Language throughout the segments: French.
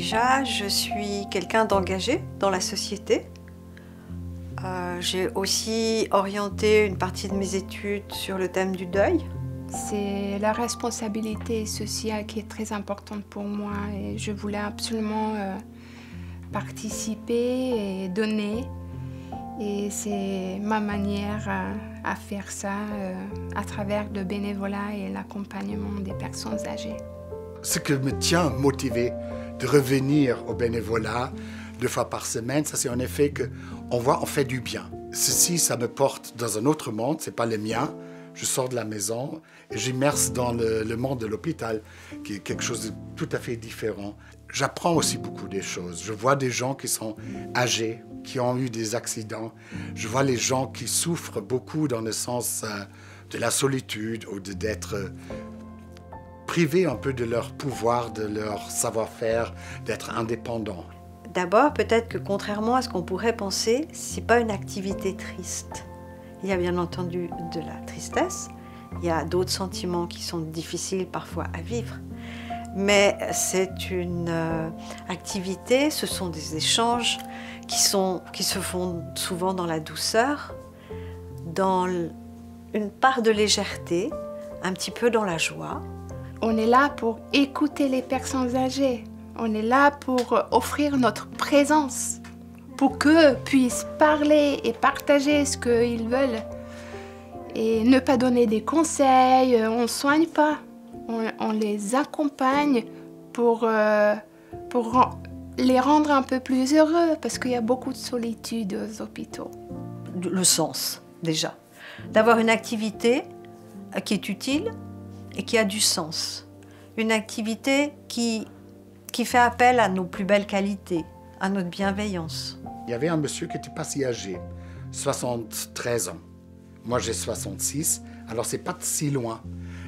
Déjà, je suis quelqu'un d'engagé dans la société. J'ai aussi orienté une partie de mes études sur le thème du deuil. C'est la responsabilité sociale qui est très importante pour moi et je voulais absolument participer et donner. Et c'est ma manière à faire ça à travers le bénévolat et l'accompagnement des personnes âgées. Ce qui me tient motivé de revenir au bénévolat 2 fois par semaine, ça c'est en effet qu'on voit on fait du bien. Ceci, ça me porte dans un autre monde, c'est pas le mien. Je sors de la maison et j'immerse dans le monde de l'hôpital, qui est quelque chose de tout à fait différent. J'apprends aussi beaucoup des choses. Je vois des gens qui sont âgés, qui ont eu des accidents. Je vois les gens qui souffrent beaucoup dans le sens de la solitude ou d'être privés un peu de leur pouvoir, de leur savoir-faire, d'être indépendants. D'abord, peut-être que contrairement à ce qu'on pourrait penser, c'est pas une activité triste. Il y a bien entendu de la tristesse, il y a d'autres sentiments qui sont difficiles parfois à vivre. Mais c'est une activité, ce sont des échanges qui se font souvent dans la douceur, dans une part de légèreté, un petit peu dans la joie. On est là pour écouter les personnes âgées. On est là pour offrir notre présence, pour qu'eux puissent parler et partager ce qu'ils veulent. Et ne pas donner des conseils, on ne soigne pas. On les accompagne pour les rendre un peu plus heureux, parce qu'il y a beaucoup de solitude aux hôpitaux. Le sens, déjà. D'avoir une activité qui est utile et qui a du sens. Une activité qui fait appel à nos plus belles qualités, à notre bienveillance. Il y avait un monsieur qui n'était pas si âgé, 73 ans. Moi, j'ai 66, alors c'est pas si loin.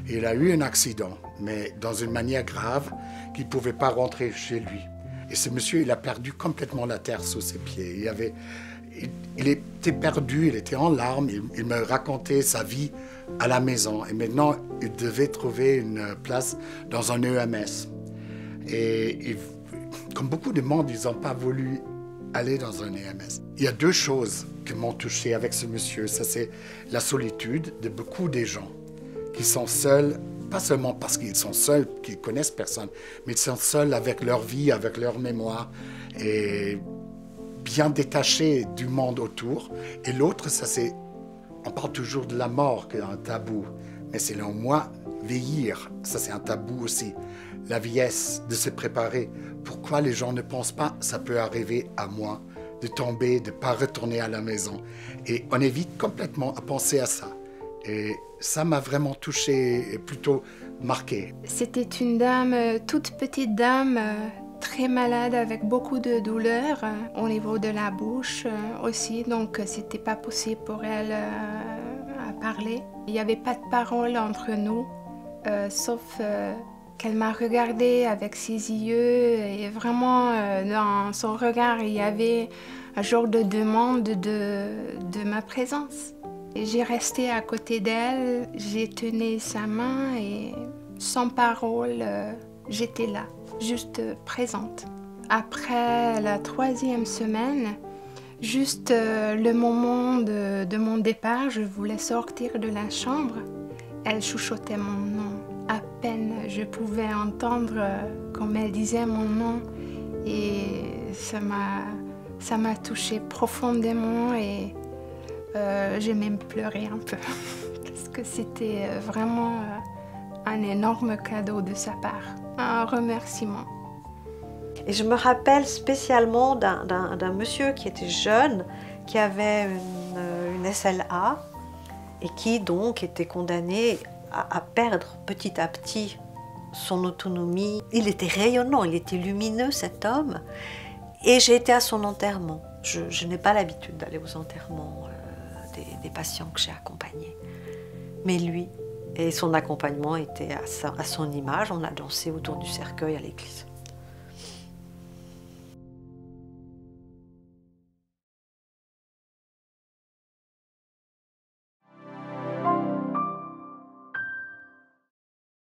Il a eu un accident, mais dans une manière grave, qu'il ne pouvait pas rentrer chez lui. Et ce monsieur, il a perdu complètement la terre sous ses pieds. Il était perdu, il était en larmes, il me racontait sa vie à la maison. Et maintenant, il devait trouver une place dans un EMS. Et comme beaucoup de monde, ils n'ont pas voulu aller dans un EMS. Il y a 2 choses qui m'ont touché avec ce monsieur. Ça, c'est la solitude de beaucoup des gens qui sont seuls, pas seulement parce qu'ils sont seuls, qu'ils connaissent personne, mais ils sont seuls avec leur vie, avec leur mémoire, et bien détachés du monde autour. Et l'autre, ça c'est, on parle toujours de la mort, qui est un tabou, mais selon moi, vieillir, ça c'est un tabou aussi. La vieillesse, de se préparer. Pourquoi les gens ne pensent pas, ça peut arriver à moi, de tomber, de ne pas retourner à la maison. Et on évite complètement à penser à ça. Et ça m'a vraiment touché et plutôt marqué. C'était une dame, toute petite dame, très malade avec beaucoup de douleurs au niveau de la bouche aussi. Donc c'était pas possible pour elle à parler. Il n'y avait pas de parole entre nous, sauf qu'elle m'a regardée avec ses yeux et vraiment dans son regard il y avait un genre de demande de ma présence. J'ai resté à côté d'elle, j'ai tenu sa main et sans parole, j'étais là, juste présente. Après la 3e semaine, juste le moment de mon départ, je voulais sortir de la chambre. Elle chuchotait mon nom. À peine je pouvais entendre comme elle disait mon nom et ça m'a touchée profondément et j'ai même pleuré un peu parce que c'était vraiment un énorme cadeau de sa part, un remerciement. Et je me rappelle spécialement d'un monsieur qui était jeune, qui avait une SLA et qui donc était condamné à perdre petit à petit son autonomie. Il était rayonnant, il était lumineux cet homme et j'ai été à son enterrement. Je n'ai pas l'habitude d'aller aux enterrements des patients que j'ai accompagnés. Mais lui et son accompagnement étaient à son image. On a dansé autour du cercueil à l'église.